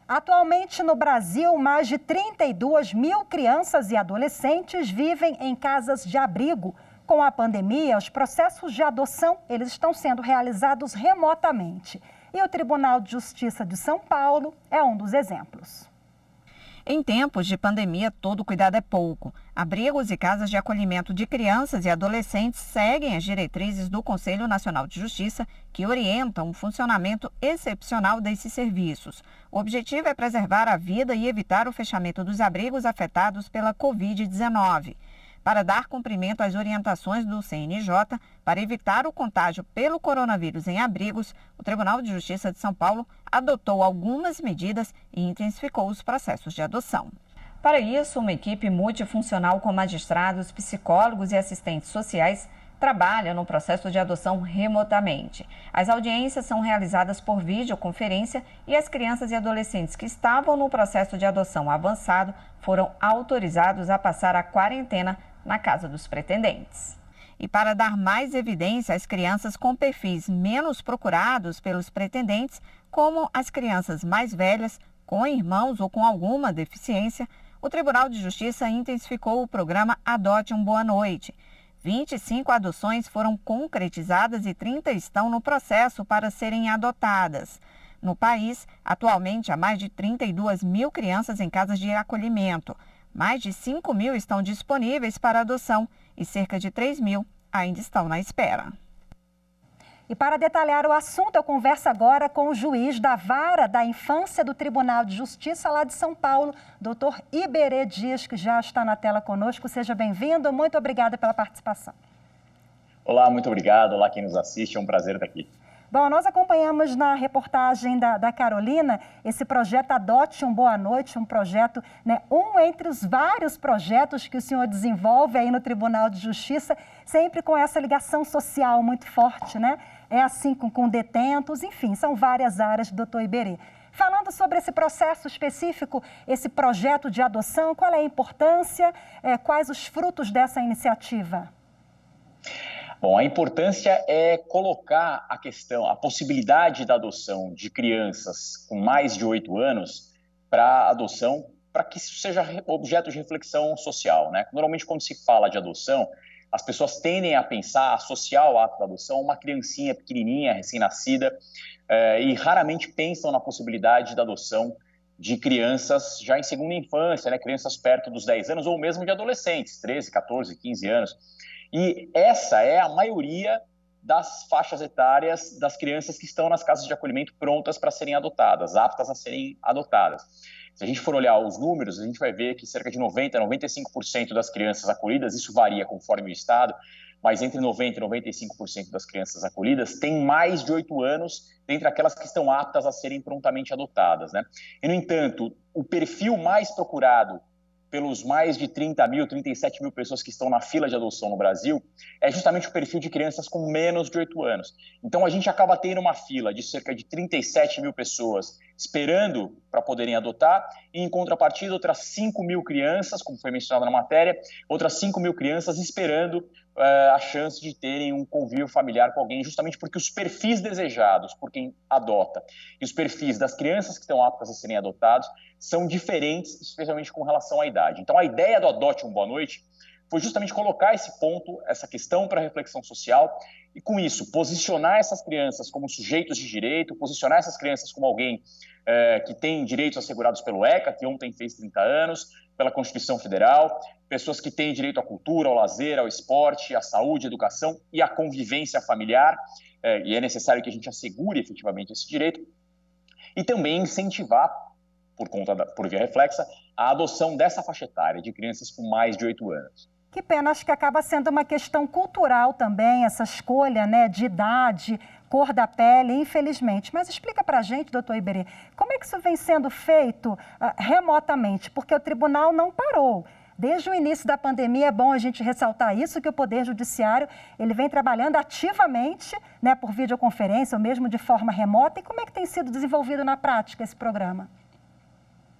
Atualmente, no Brasil, mais de 32 mil crianças e adolescentes vivem em casas de abrigo. Com a pandemia, os processos de adoção eles estão sendo realizados remotamente. E o Tribunal de Justiça de São Paulo é um dos exemplos. Em tempos de pandemia, todo cuidado é pouco. Abrigos e casas de acolhimento de crianças e adolescentes seguem as diretrizes do Conselho Nacional de Justiça, que orientam o funcionamento excepcional desses serviços. O objetivo é preservar a vida e evitar o fechamento dos abrigos afetados pela Covid-19. Para dar cumprimento às orientações do CNJ para evitar o contágio pelo coronavírus em abrigos, o Tribunal de Justiça de São Paulo adotou algumas medidas e intensificou os processos de adoção. Para isso, uma equipe multifuncional com magistrados, psicólogos e assistentes sociais trabalha no processo de adoção remotamente. As audiências são realizadas por videoconferência e as crianças e adolescentes que estavam no processo de adoção avançado foram autorizados a passar a quarentena na casa dos pretendentes. E para dar mais evidência às crianças com perfis menos procurados pelos pretendentes, como as crianças mais velhas, com irmãos ou com alguma deficiência, o Tribunal de Justiça intensificou o programa Adote um Boa Noite. 25 adoções foram concretizadas e 30 estão no processo para serem adotadas. No país, atualmente há mais de 32 mil crianças em casas de acolhimento. Mais de 5 mil estão disponíveis para adoção e cerca de 3 mil ainda estão na espera. E para detalhar o assunto, eu converso agora com o juiz da Vara da Infância do Tribunal de Justiça lá de São Paulo, doutor Iberê Dias, que já está na tela conosco. Seja bem-vindo, muito obrigada pela participação. Olá, muito obrigado. Olá quem nos assiste, é um prazer estar aqui. Bom, nós acompanhamos na reportagem da Carolina esse projeto Adote um Boa Noite, um projeto, um entre os vários projetos que o senhor desenvolve aí no Tribunal de Justiça, sempre com essa ligação social muito forte, né? É assim com detentos, enfim, são várias áreas, doutor Iberê. Falando sobre esse processo específico, esse projeto de adoção, qual é a importância, quais os frutos dessa iniciativa? Bom, a importância é colocar a possibilidade da adoção de crianças com mais de 8 anos para adoção, para que isso seja objeto de reflexão social, né? Normalmente, quando se fala de adoção, as pessoas tendem a pensar, associar o ato da adoção a uma criancinha pequenininha, recém-nascida, e raramente pensam na possibilidade da adoção de crianças já em segunda infância, né? Crianças perto dos 10 anos ou mesmo de adolescentes, 13, 14, 15 anos. E essa é a maioria das faixas etárias das crianças que estão nas casas de acolhimento prontas para serem adotadas, aptas a serem adotadas. Se a gente for olhar os números, a gente vai ver que cerca de 90% a 95% das crianças acolhidas, isso varia conforme o estado, mas entre 90% e 95% das crianças acolhidas têm mais de 8 anos dentre aquelas que estão aptas a serem prontamente adotadas, né? E, no entanto, o perfil mais procurado pelos mais de 30 mil, 37 mil pessoas que estão na fila de adoção no Brasil, é justamente o perfil de crianças com menos de 8 anos. Então, a gente acaba tendo uma fila de cerca de 37 mil pessoas esperando para poderem adotar, e em contrapartida, outras 5 mil crianças, como foi mencionado na matéria, outras 5 mil crianças esperando a chance de terem um convívio familiar com alguém, justamente porque os perfis desejados por quem adota e os perfis das crianças que estão aptas a serem adotados são diferentes, especialmente com relação à idade. Então, a ideia do Adote um Boa Noite foi justamente colocar esse ponto, essa questão para reflexão social e, com isso, posicionar essas crianças como sujeitos de direito, posicionar essas crianças como alguém que tem direitos assegurados pelo ECA, que ontem fez 30 anos, pela Constituição Federal, pessoas que têm direito à cultura, ao lazer, ao esporte, à saúde, à educação e à convivência familiar, e é necessário que a gente assegure efetivamente esse direito, e também incentivar, por via reflexa, a adoção dessa faixa etária de crianças com mais de 8 anos. Que pena, acho que acaba sendo uma questão cultural também, essa escolha, né, de idade, cor da pele, infelizmente. Mas explica para a gente, doutor Iberê, como é que isso vem sendo feito remotamente? Porque o tribunal não parou. Desde o início da pandemia, é bom a gente ressaltar isso, que o Poder Judiciário ele vem trabalhando ativamente, né, por videoconferência ou mesmo de forma remota. E como é que tem sido desenvolvido na prática esse programa?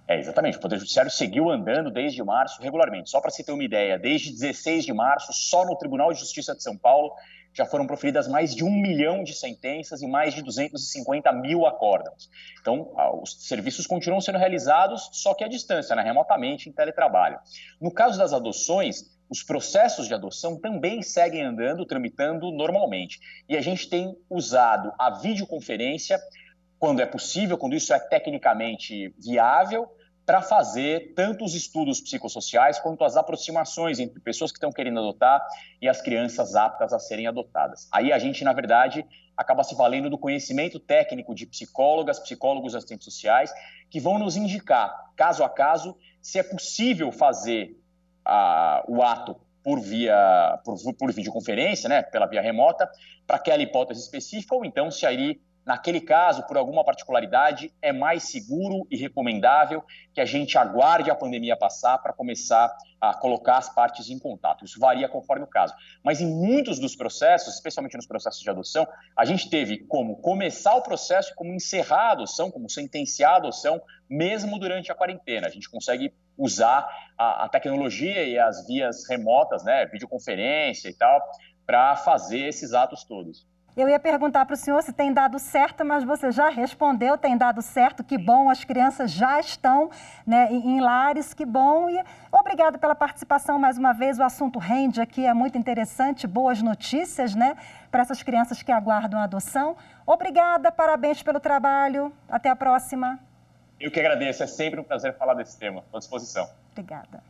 Exatamente. O Poder Judiciário seguiu andando desde março regularmente. Só para você ter uma ideia, desde 16 de março, só no Tribunal de Justiça de São Paulo, já foram proferidas mais de 1 milhão de sentenças e mais de 250 mil acórdãos. Então, os serviços continuam sendo realizados, só que à distância, né, remotamente, em teletrabalho. No caso das adoções, os processos de adoção também seguem andando, tramitando normalmente. E a gente tem usado a videoconferência, quando é possível, quando isso é tecnicamente viável, para fazer tanto os estudos psicossociais quanto as aproximações entre pessoas que estão querendo adotar e as crianças aptas a serem adotadas. Aí a gente, na verdade, acaba se valendo do conhecimento técnico de psicólogas, psicólogos, assistentes sociais, que vão nos indicar, caso a caso, se é possível fazer o ato por videoconferência, né, pela via remota, para aquela hipótese específica, ou então se aí, naquele caso, por alguma particularidade, é mais seguro e recomendável que a gente aguarde a pandemia passar para começar a colocar as partes em contato. Isso varia conforme o caso. Mas em muitos dos processos, especialmente nos processos de adoção, a gente teve como começar o processo e como encerrar a adoção, como sentenciar a adoção, mesmo durante a quarentena. A gente consegue usar a tecnologia e as vias remotas, né, videoconferência e tal, para fazer esses atos todos. Eu ia perguntar para o senhor se tem dado certo, mas você já respondeu, tem dado certo, que bom, as crianças já estão, né, em lares, que bom. E obrigado pela participação mais uma vez, o assunto rende aqui, é muito interessante, boas notícias, né, para essas crianças que aguardam a adoção. Obrigada, parabéns pelo trabalho, até a próxima. Eu que agradeço, é sempre um prazer falar desse tema, estou à disposição. Obrigada.